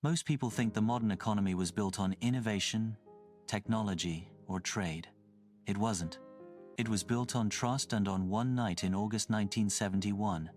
Most people think the modern economy was built on innovation, technology, or trade. It wasn't. It was built on trust, and on one night in August 1971,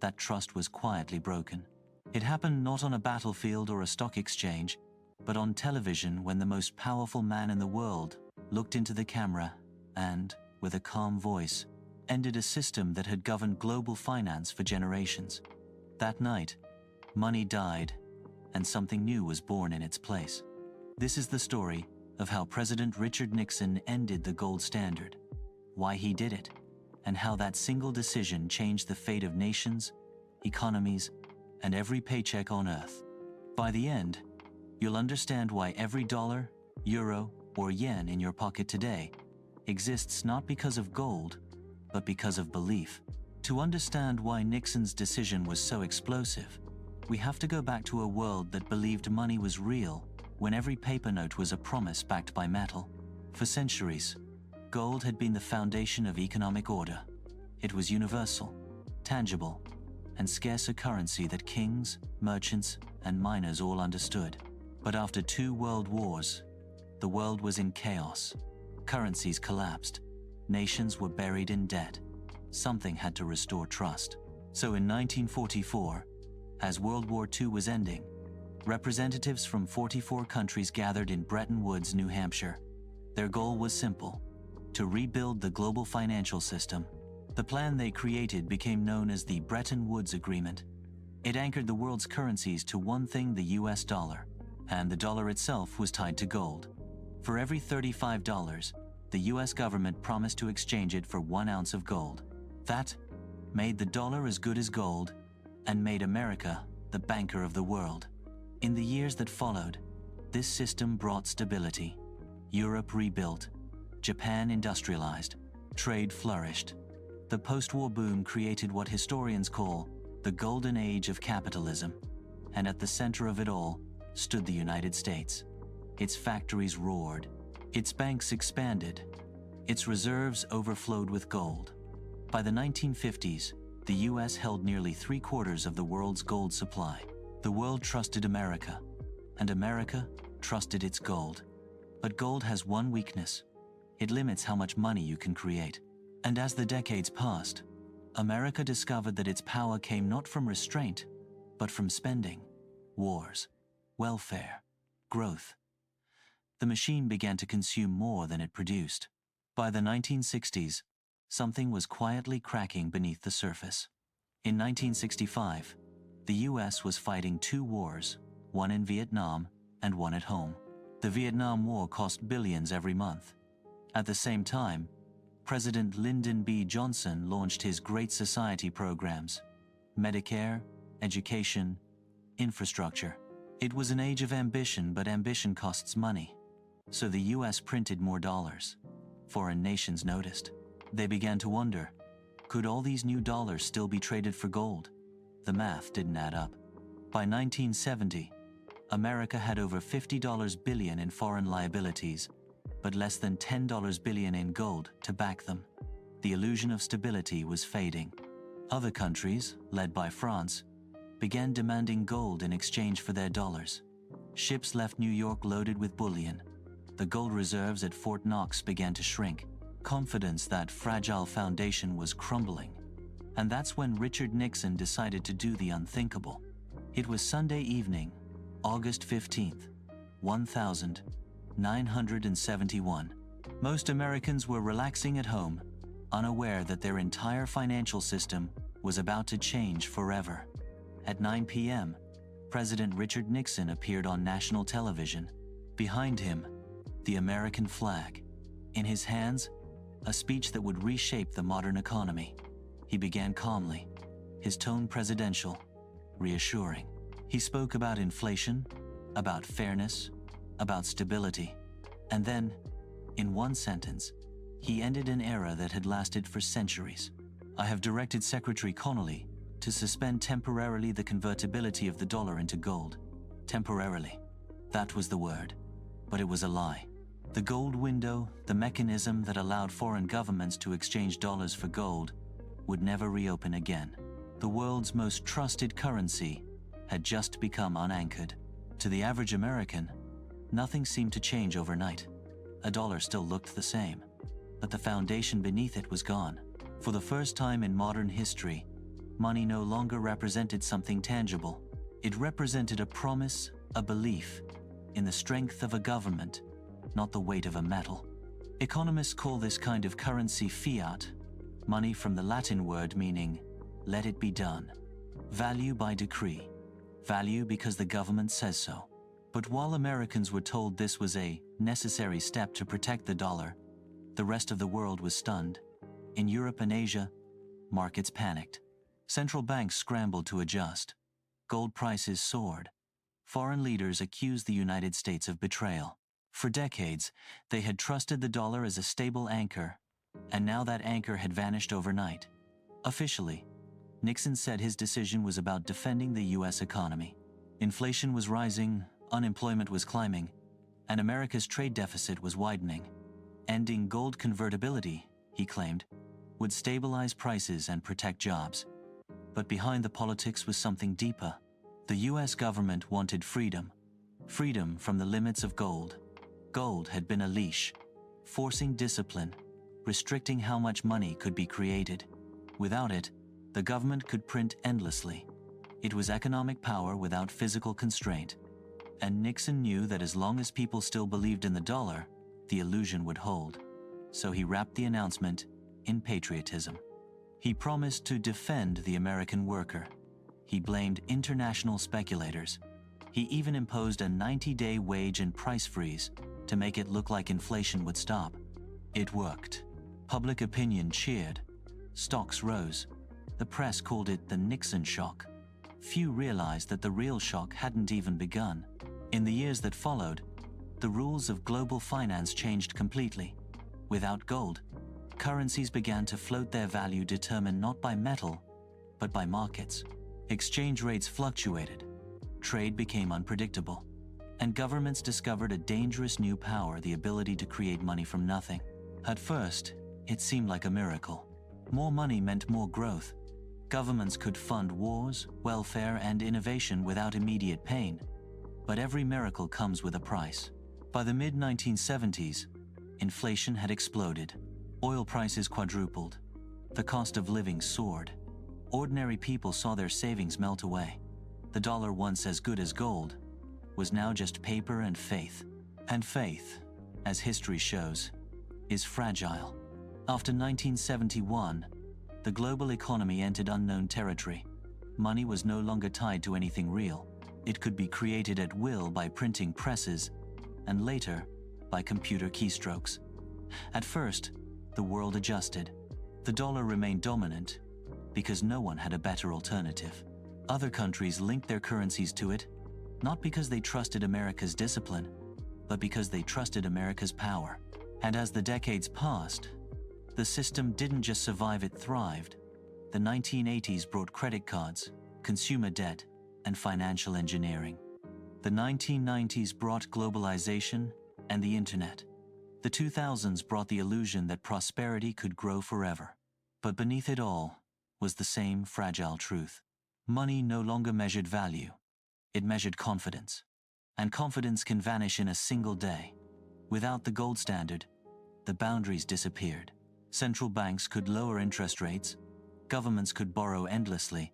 that trust was quietly broken. It happened not on a battlefield or a stock exchange, but on television, when the most powerful man in the world looked into the camera and, with a calm voice, ended a system that had governed global finance for generations. That night, money died, and something new was born in its place. This is the story of how President Richard Nixon ended the gold standard, why he did it, and how that single decision changed the fate of nations, economies, and every paycheck on earth. By the end, you'll understand why every dollar, euro, or yen in your pocket today exists not because of gold, but because of belief. To understand why Nixon's decision was so explosive, we have to go back to a world that believed money was real when every paper note was a promise backed by metal. For centuries, gold had been the foundation of economic order. It was universal, tangible, and scarce, a currency that kings, merchants, and miners all understood. But after 2 world wars, the world was in chaos. Currencies collapsed. Nations were buried in debt. Something had to restore trust. So in 1944, as World War II was ending, representatives from 44 countries gathered in Bretton Woods, New Hampshire. Their goal was simple: to rebuild the global financial system. The plan they created became known as the Bretton Woods Agreement. It anchored the world's currencies to one thing: the US dollar, and the dollar itself was tied to gold. For every $35, the US government promised to exchange it for 1 ounce of gold. That made the dollar as good as gold and made America the banker of the world. In the years that followed, this system brought stability. Europe rebuilt, Japan industrialized, trade flourished. The post-war boom created what historians call the golden age of capitalism, and at the center of it all stood the United States. Its factories roared, its banks expanded, its reserves overflowed with gold. By the 1950s, the US held nearly 3/4 of the world's gold supply. The world trusted America, and America trusted its gold. But gold has one weakness: it limits how much money you can create. And as the decades passed, America discovered that its power came not from restraint, but from spending, wars, welfare, growth. The machine began to consume more than it produced. By the 1960s, something was quietly cracking beneath the surface. In 1965, the US was fighting 2 wars, one in Vietnam and one at home. The Vietnam War cost billions every month. At the same time, President Lyndon B. Johnson launched his Great Society programs: Medicare, education, infrastructure. It was an age of ambition, but ambition costs money. So the US printed more dollars. Foreign nations noticed. They began to wonder, could all these new dollars still be traded for gold? The math didn't add up. By 1970, America had over $50 billion in foreign liabilities, but less than $10 billion in gold to back them. The illusion of stability was fading. Other countries, led by France, began demanding gold in exchange for their dollars. Ships left New York loaded with bullion. The gold reserves at Fort Knox began to shrink. Confidence, that fragile foundation, was crumbling. And that's when Richard Nixon decided to do the unthinkable. It was Sunday evening, August 15th, 1971. Most Americans were relaxing at home, unaware that their entire financial system was about to change forever. At 9 p.m., President Richard Nixon appeared on national television. Behind him, the American flag. In his hands, a speech that would reshape the modern economy. He began calmly, his tone presidential, reassuring. He spoke about inflation, about fairness, about stability. And then, in one sentence, he ended an era that had lasted for centuries. I have directed Secretary Connolly to suspend temporarily the convertibility of the dollar into gold. Temporarily. That was the word. But it was a lie. The gold window, the mechanism that allowed foreign governments to exchange dollars for gold, would never reopen again. The world's most trusted currency had just become unanchored. To the average American, nothing seemed to change overnight. A dollar still looked the same, but the foundation beneath it was gone. For the first time in modern history, money no longer represented something tangible. It represented a promise, a belief, in the strength of a government, not the weight of a metal. Economists call this kind of currency fiat, money from the Latin word meaning, let it be done. Value by decree. Value because the government says so. But while Americans were told this was a necessary step to protect the dollar, the rest of the world was stunned. In Europe and Asia, markets panicked. Central banks scrambled to adjust. Gold prices soared. Foreign leaders accused the United States of betrayal. For decades, they had trusted the dollar as a stable anchor, and now that anchor had vanished overnight. Officially, Nixon said his decision was about defending the U.S. economy. Inflation was rising, unemployment was climbing, and America's trade deficit was widening. Ending gold convertibility, he claimed, would stabilize prices and protect jobs. But behind the politics was something deeper. The U.S. government wanted freedom. Freedom from the limits of gold. Gold had been a leash, forcing discipline, restricting how much money could be created. Without it, the government could print endlessly. It was economic power without physical constraint. And Nixon knew that as long as people still believed in the dollar, the illusion would hold. So he wrapped the announcement in patriotism. He promised to defend the American worker. He blamed international speculators. He even imposed a 90-day wage and price freeze to make it look like inflation would stop. It worked. Public opinion cheered. Stocks rose. The press called it the Nixon shock. Few realized that the real shock hadn't even begun. In the years that followed, the rules of global finance changed completely. Without gold, currencies began to float their value determined not by metal, but by markets. Exchange rates fluctuated. Trade became unpredictable. And governments discovered a dangerous new power, the ability to create money from nothing. At first, it seemed like a miracle. More money meant more growth. Governments could fund wars, welfare, and innovation without immediate pain. But every miracle comes with a price. By the mid-1970s, inflation had exploded. Oil prices quadrupled. The cost of living soared. Ordinary people saw their savings melt away. The dollar, once as good as gold, was now just paper and faith. And faith, as history shows, is fragile. After 1971, the global economy entered unknown territory. Money was no longer tied to anything real. It could be created at will by printing presses, and later, by computer keystrokes. At first, the world adjusted. The dollar remained dominant because no one had a better alternative. Other countries linked their currencies to it, not because they trusted America's discipline, but because they trusted America's power. And as the decades passed, the system didn't just survive, it thrived. The 1980s brought credit cards, consumer debt, and financial engineering. The 1990s brought globalization and the internet. The 2000s brought the illusion that prosperity could grow forever. But beneath it all was the same fragile truth. Money no longer measured value. It measured confidence. And confidence can vanish in a single day. Without the gold standard, the boundaries disappeared. Central banks could lower interest rates, governments could borrow endlessly,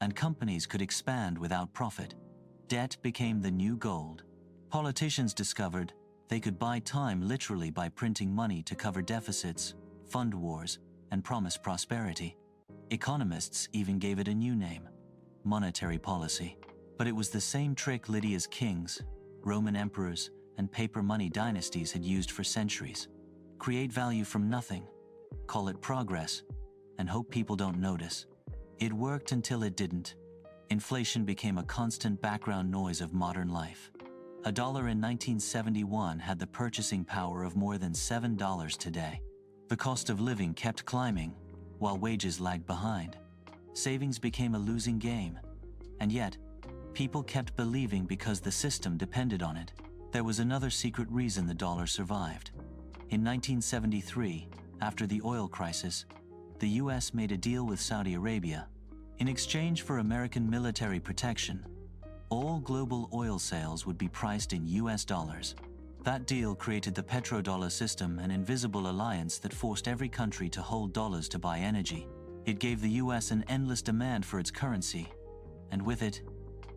and companies could expand without profit. Debt became the new gold. Politicians discovered they could buy time literally by printing money to cover deficits, fund wars, and promise prosperity. Economists even gave it a new name: monetary policy. But it was the same trick Lydia's kings, Roman emperors, and paper money dynasties had used for centuries. Create value from nothing, call it progress, and hope people don't notice. It worked until it didn't. Inflation became a constant background noise of modern life. $1 in 1971 had the purchasing power of more than $7 today. The cost of living kept climbing, while wages lagged behind. Savings became a losing game. And yet, people kept believing because the system depended on it. There was another secret reason the dollar survived. In 1973, after the oil crisis, the U.S. made a deal with Saudi Arabia. In exchange for American military protection, All global oil sales would be priced in US dollars. That deal created the petrodollar system, an invisible alliance that forced every country to hold dollars to buy energy. It gave the US an endless demand for its currency, and with it,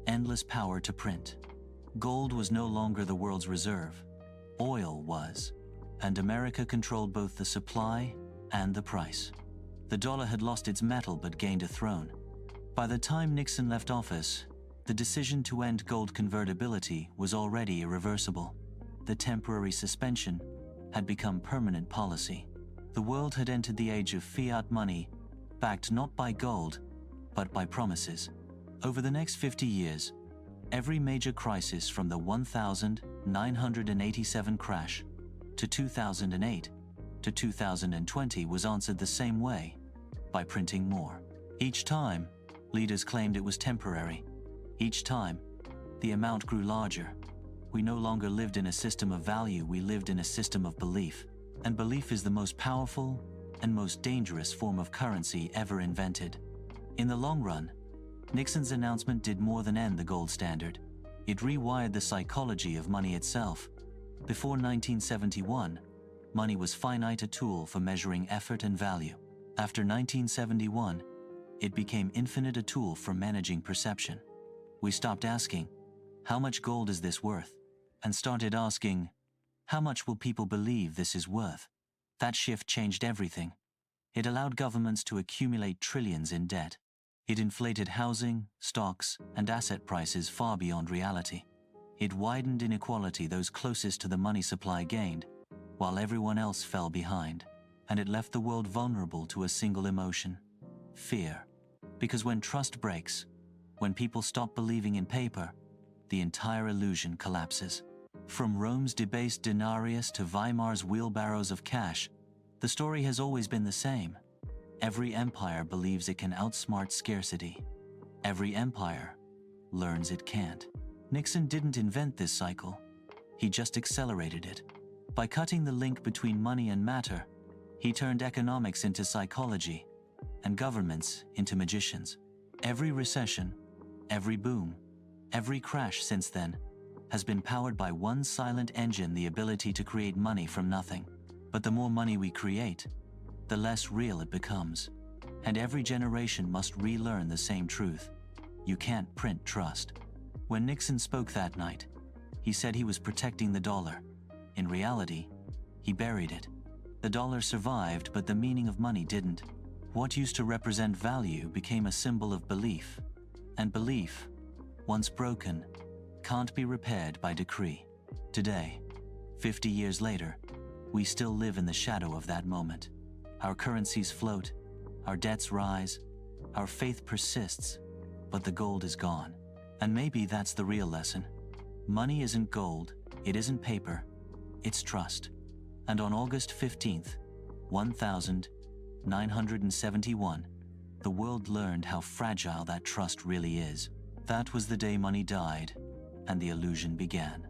endless power to print. Gold was no longer the world's reserve. Oil was, and America controlled both the supply and the price. The dollar had lost its metal but gained a throne. By the time Nixon left office, the decision to end gold convertibility was already irreversible. The temporary suspension had become permanent policy. The world had entered the age of fiat money, backed not by gold, but by promises. Over the next 50 years, every major crisis from the 1987 crash to 2008 to 2020 was answered the same way, by printing more. Each time, leaders claimed it was temporary. Each time, the amount grew larger. We no longer lived in a system of value, we lived in a system of belief. And belief is the most powerful and most dangerous form of currency ever invented. In the long run, Nixon's announcement did more than end the gold standard. It rewired the psychology of money itself. Before 1971, money was finite, a tool for measuring effort and value. After 1971, it became infinite, a tool for managing perception. We stopped asking, how much gold is this worth? And started asking, how much will people believe this is worth? That shift changed everything. It allowed governments to accumulate trillions in debt. It inflated housing, stocks, and asset prices far beyond reality. It widened inequality. Those closest to the money supply gained, while everyone else fell behind. And it left the world vulnerable to a single emotion: fear. Because when trust breaks, when people stop believing in paper, the entire illusion collapses. From Rome's debased denarius to Weimar's wheelbarrows of cash, the story has always been the same. Every empire believes it can outsmart scarcity. Every empire learns it can't. Nixon didn't invent this cycle. He just accelerated it. By cutting the link between money and matter, he turned economics into psychology and governments into magicians. Every recession, every boom, every crash since then has been powered by one silent engine: the ability to create money from nothing. But the more money we create, the less real it becomes. And every generation must relearn the same truth: you can't print trust. When Nixon spoke that night, he said he was protecting the dollar. In reality, he buried it. The dollar survived, but the meaning of money didn't. What used to represent value became a symbol of belief. And belief, once broken, can't be repaired by decree. Today, 50 years later, we still live in the shadow of that moment. Our currencies float, our debts rise, our faith persists, but the gold is gone. And maybe that's the real lesson. Money isn't gold, it isn't paper, it's trust. And on August 15th, 1971, the world learned how fragile that trust really is. That was the day money died, and the illusion began.